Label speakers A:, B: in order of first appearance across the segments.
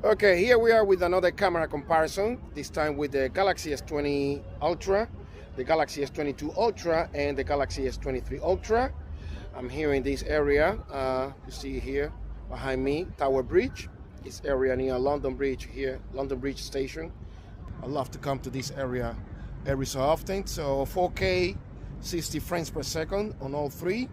A: Okay, here we are with another camera comparison, this time with the Galaxy S20 Ultra, the Galaxy S22 Ultra, and the Galaxy S23 Ultra. I'm here in this area, you see here behind me, Tower Bridge. This area near London Bridge here, London Bridge Station. I love to come to this area every so often. So 4K, 60 frames per second on all three.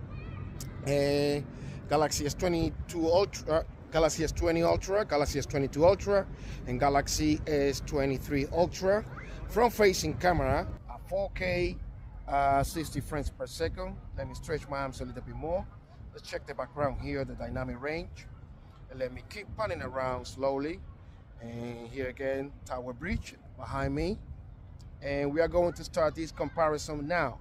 A: Galaxy S22 Ultra, Galaxy S20 Ultra, Galaxy S22 Ultra, and Galaxy S23 Ultra. Front-facing camera, 4K, 60 frames per second. Let me stretch my arms a little bit more. Let's check the background here, the dynamic range. And let me keep panning around slowly. And here again, Tower Bridge behind me. And we are going to start this comparison now.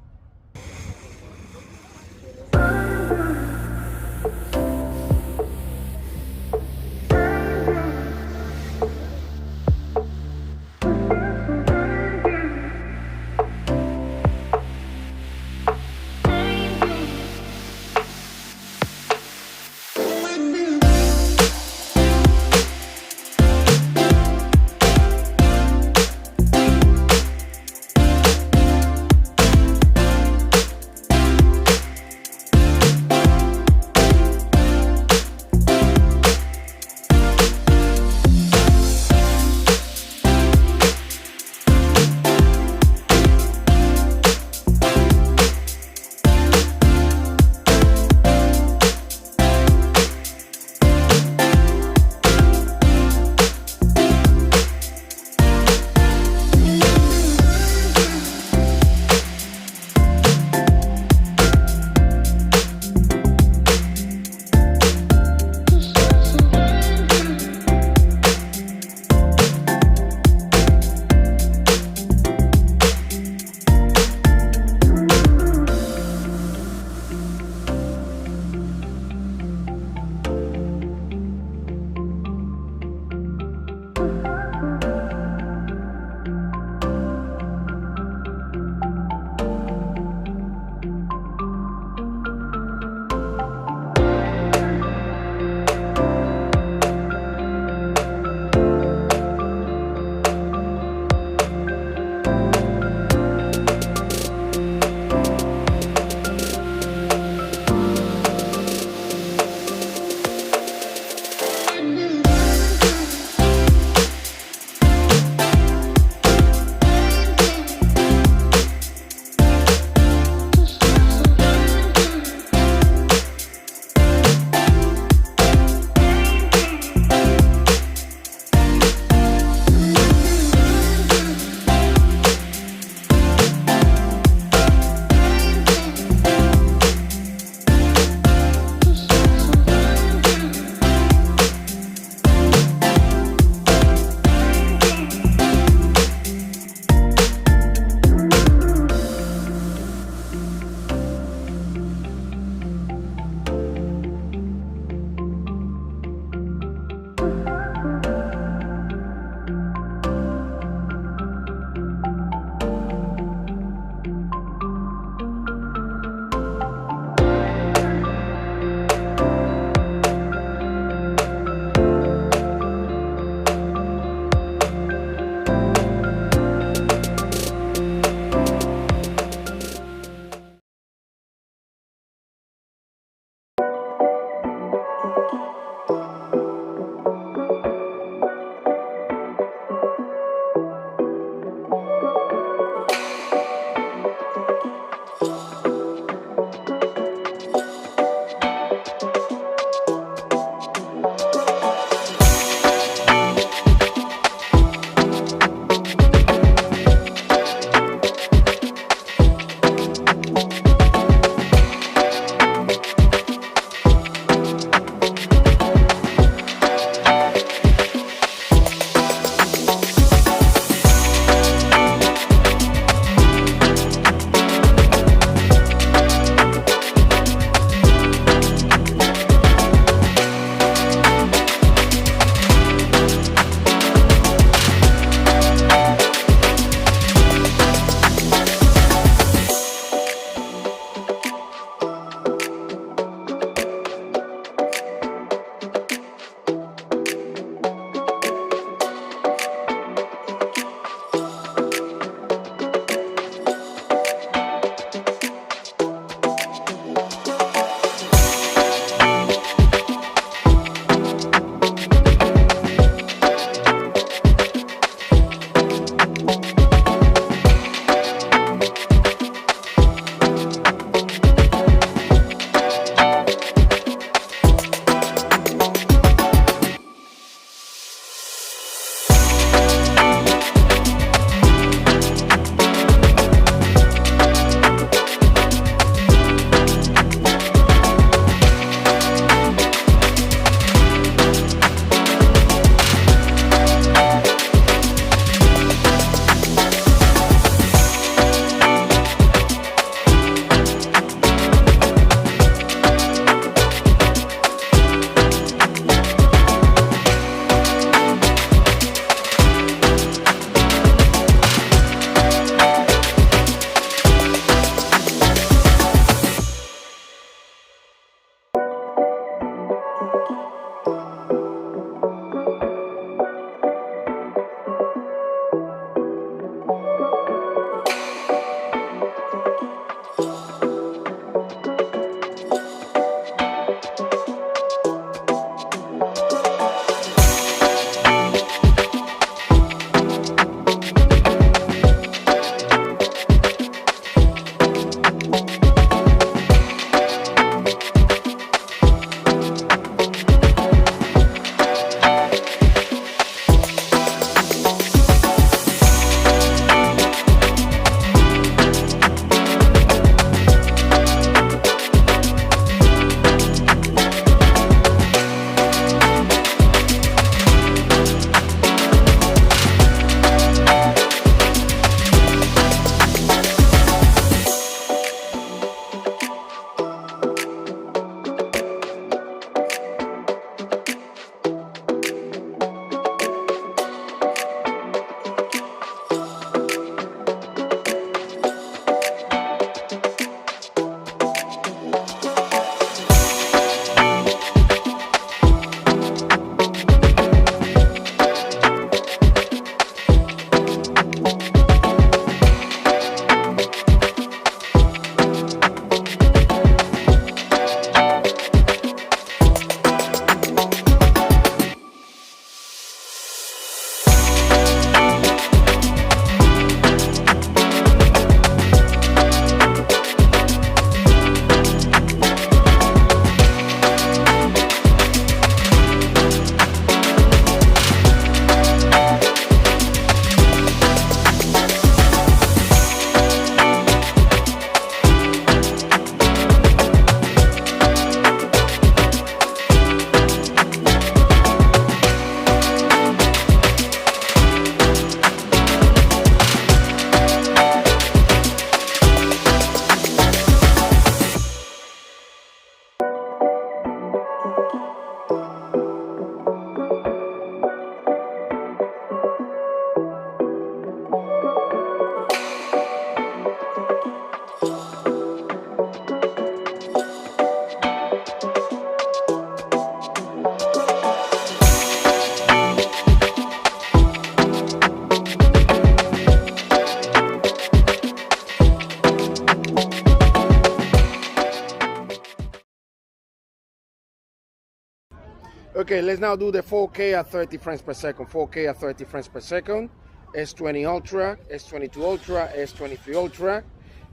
A: Okay, let's now do the 4K at 30 frames per second. 4K at 30 frames per second. S20 Ultra, S22 Ultra, S23 Ultra.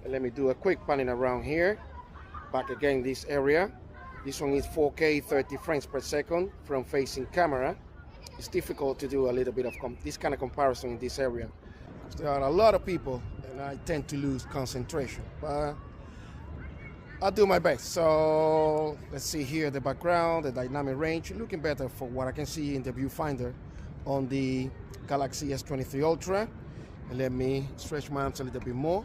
A: And let me do a quick panning around here. Back again this area. This one is 4K 30 frames per second from facing camera. It's difficult to do a little bit of this kind of comparison in this area, because there are a lot of people and I tend to lose concentration. But I'll do my best. So let's see here the background, the dynamic range, looking better for what I can see in the viewfinder on the Galaxy S23 Ultra. And let me stretch my arms a little bit more.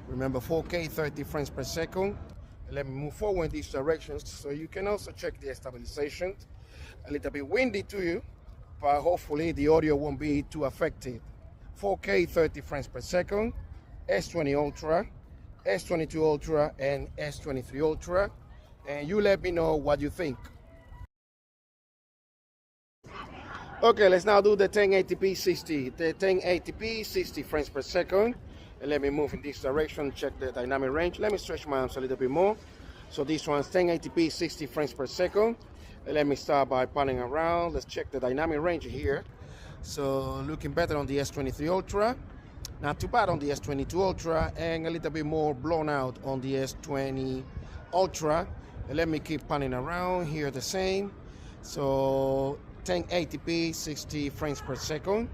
A: Remember 4K 30 frames per second. And let me move forward in these directions so you can also check the stabilization. A little bit windy to you, but hopefully the audio won't be too affected. 4K 30 frames per second, S20 Ultra, S22 Ultra, and S23 Ultra. And you let me know what you think. Okay, let's now do the 1080p 60. The 1080p 60 frames per second. And let me move in this direction, check the dynamic range. Let me stretch my arms a little bit more. So this one's 1080p 60 frames per second. And let me start by panning around. Let's check the dynamic range here. So looking better on the S23 Ultra. Not too bad on the S22 Ultra, and a little bit more blown out on the S20 Ultra. And let me keep panning around here the same. So 1080p 60 frames per second,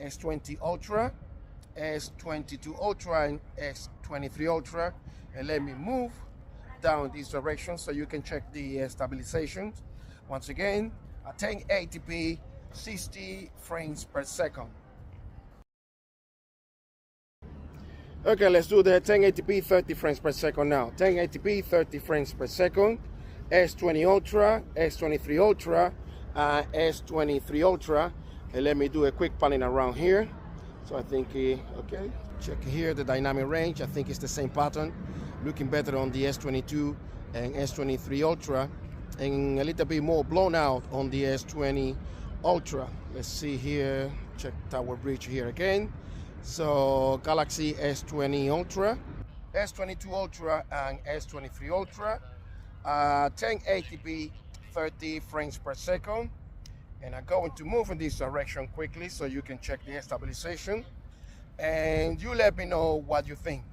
A: S20 Ultra, S22 Ultra, and S23 Ultra. And let me move down this direction so you can check the stabilization. Once again, a 1080p 60 frames per second. Okay, let's do the 1080p 30 frames per second now. 1080p 30 frames per second, S20 Ultra, S23 Ultra, S23 Ultra. And let me do a quick panning around here. So I think, okay, check here the dynamic range. I think it's the same pattern. Looking better on the S22 and S23 Ultra, and a little bit more blown out on the S20 Ultra. Let's see here, check Tower Bridge here again. So Galaxy S20 Ultra, S22 Ultra, and S23 Ultra, 1080p 30 frames per second. And I'm going to move in this direction quickly so you can check the stabilization, and you let me know what you think.